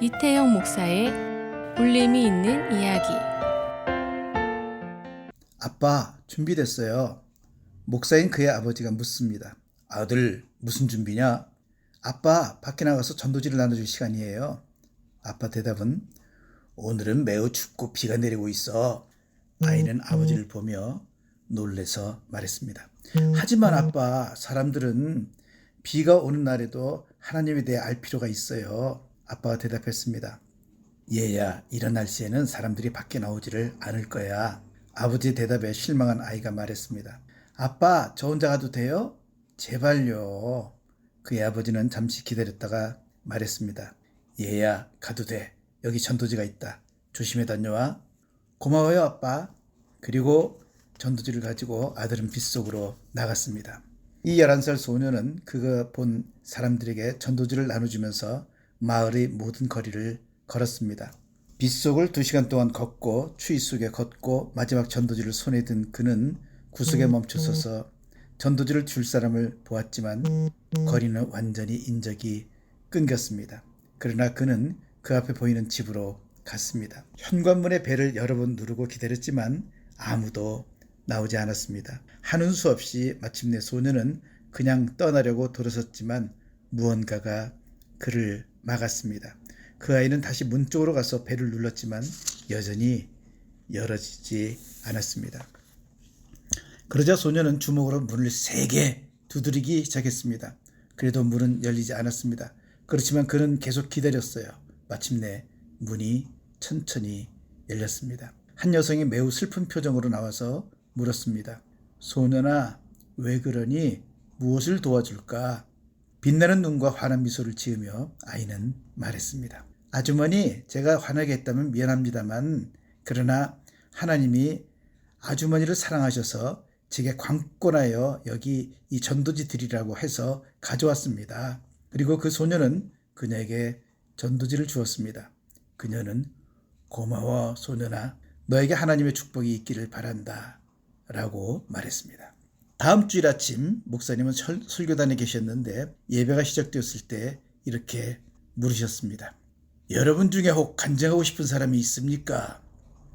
이태영 목사의 울림이 있는 이야기. 아빠, 준비됐어요. 목사인 그의 아버지가 묻습니다. 아들, 무슨 준비냐? 아빠, 밖에 나가서 전도지를 나눠줄 시간이에요. 아빠 대답은 오늘은 매우 춥고 비가 내리고 있어. 아이는 아버지를 보며 놀래서 말했습니다. 하지만 아빠, 사람들은 비가 오는 날에도 하나님에 대해 알 필요가 있어요. 아빠가 대답했습니다. 얘야, 이런 날씨에는 사람들이 밖에 나오지를 않을 거야. 아버지의 대답에 실망한 아이가 말했습니다. 아빠, 저 혼자 가도 돼요? 제발요. 그의 아버지는 잠시 기다렸다가 말했습니다. 얘야, 가도 돼. 여기 전도지가 있다. 조심해 다녀와. 고마워요, 아빠. 그리고 전도지를 가지고 아들은 빗속으로 나갔습니다. 이 11살 소녀는 그가 본 사람들에게 전도지를 나눠주면서 마을의 모든 거리를 걸었습니다. 빗속을 2시간 동안 걷고 추위 속에 걷고 마지막 전도지를 손에 든 그는 구석에 멈춰서서 전도지를 줄 사람을 보았지만 거리는 완전히 인적이 끊겼습니다. 그러나 그는 그 앞에 보이는 집으로 갔습니다. 현관문의 벨을 여러 번 누르고 기다렸지만 아무도 나오지 않았습니다. 하는 수 없이 마침내 소녀는 그냥 떠나려고 돌아섰지만 무언가가 그를 막았습니다. 그 아이는 다시 문 쪽으로 가서 벨을 눌렀지만 여전히 열어지지 않았습니다. 그러자 소녀는 주먹으로 문을 세게 두드리기 시작했습니다. 그래도 문은 열리지 않았습니다. 그렇지만 그는 계속 기다렸어요. 마침내 문이 천천히 열렸습니다. 한 여성이 매우 슬픈 표정으로 나와서 물었습니다. 소년아, 왜 그러니? 무엇을 도와줄까? 빛나는 눈과 환한 미소를 지으며 아이는 말했습니다. 아주머니, 제가 화나게 했다면 미안합니다만 그러나 하나님이 아주머니를 사랑하셔서 제게 관건하여 여기 이 전도지 드리라고 해서 가져왔습니다. 그리고 그 소녀는 그녀에게 전도지를 주었습니다. 그녀는 고마워 소년아, 너에게 하나님의 축복이 있기를 바란다 라고 말했습니다. 다음 주일 아침 목사님은 설교단에 계셨는데 예배가 시작되었을 때 이렇게 물으셨습니다. 여러분 중에 혹 간증하고 싶은 사람이 있습니까?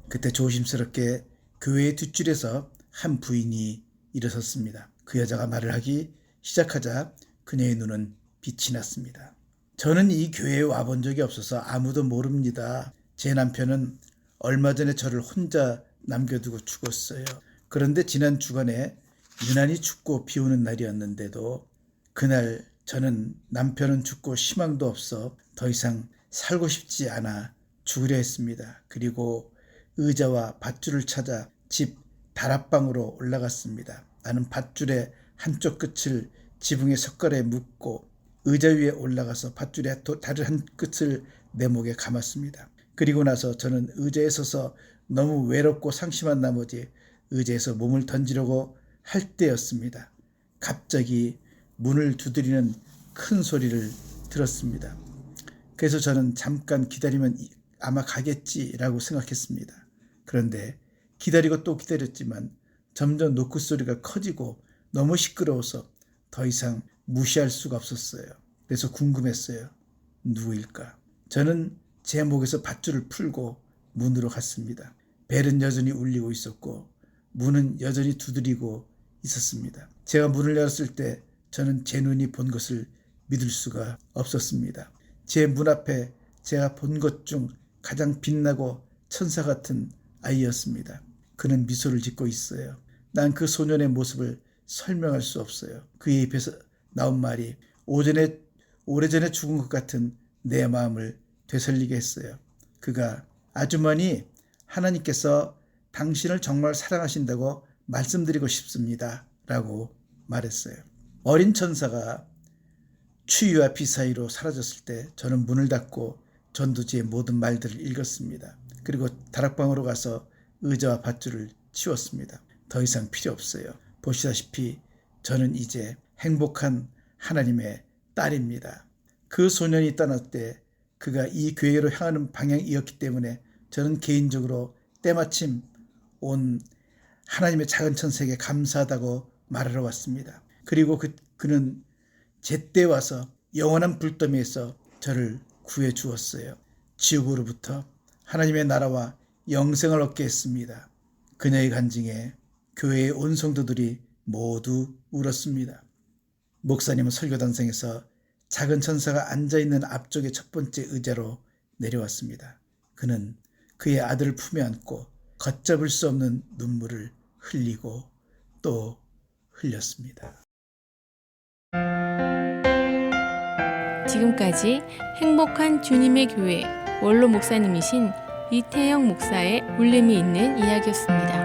그때 조심스럽게 교회의 뒷줄에서 한 부인이 일어섰습니다. 그 여자가 말을 하기 시작하자 그녀의 눈은 빛이 났습니다. 저는 이 교회에 와본 적이 없어서 아무도 모릅니다. 제 남편은 얼마 전에 저를 혼자 남겨두고 죽었어요. 그런데 지난 주간에 유난히 춥고 비 오는 날이었는데도 그날 저는 남편은 죽고 희망도 없어 더 이상 살고 싶지 않아 죽으려 했습니다. 그리고 의자와 밧줄을 찾아 집 다락방으로 올라갔습니다. 나는 밧줄의 한쪽 끝을 지붕의 석가래에 묶고 의자 위에 올라가서 밧줄의 다른 한 끝을 내 목에 감았습니다. 그리고 나서 저는 의자에 서서 너무 외롭고 상심한 나머지 의자에서 몸을 던지려고 할 때였습니다. 갑자기 문을 두드리는 큰 소리를 들었습니다. 그래서 저는 잠깐 기다리면 아마 가겠지라고 생각했습니다. 그런데 기다리고 또 기다렸지만 점점 노크 소리가 커지고 너무 시끄러워서 더 이상 무시할 수가 없었어요. 그래서 궁금했어요. 누구일까? 저는 제 목에서 밧줄을 풀고 문으로 갔습니다. 벨은 여전히 울리고 있었고 문은 여전히 두드리고 있었습니다. 제가 문을 열었을 때 저는 제 눈이 본 것을 믿을 수가 없었습니다. 제 문 앞에 제가 본 것 중 가장 빛나고 천사 같은 아이였습니다. 그는 미소를 짓고 있어요. 난 그 소년의 모습을 설명할 수 없어요. 그의 입에서 나온 말이 오래전에 죽은 것 같은 내 마음을 되살리게 했어요. 그가 아주머니, 하나님께서 당신을 정말 사랑하신다고 말씀드리고 싶습니다 라고 말했어요. 어린 천사가 추위와 비 사이로 사라졌을 때 저는 문을 닫고 전도지의 모든 말들을 읽었습니다. 그리고 다락방으로 가서 의자와 밧줄을 치웠습니다. 더 이상 필요 없어요. 보시다시피 저는 이제 행복한 하나님의 딸입니다. 그 소년이 떠날 때 그가 이 교회로 향하는 방향이었기 때문에 저는 개인적으로 때마침 온 하나님의 작은 천사에게 감사하다고 말하러 왔습니다. 그리고 그는 제때 와서 영원한 불더미에서 저를 구해 주었어요. 지옥으로부터 하나님의 나라와 영생을 얻게 했습니다. 그녀의 간증에 교회의 온 성도들이 모두 울었습니다. 목사님은 설교단상에서 작은 천사가 앉아있는 앞쪽의 첫 번째 의자로 내려왔습니다. 그는 그의 아들을 품에 안고 걷잡을 수 없는 눈물을 흘리고 또 흘렸습니다. 지금까지 행복한 주님의 교회 원로 목사님이신 이태영 목사의 울림이 있는 이야기였습니다.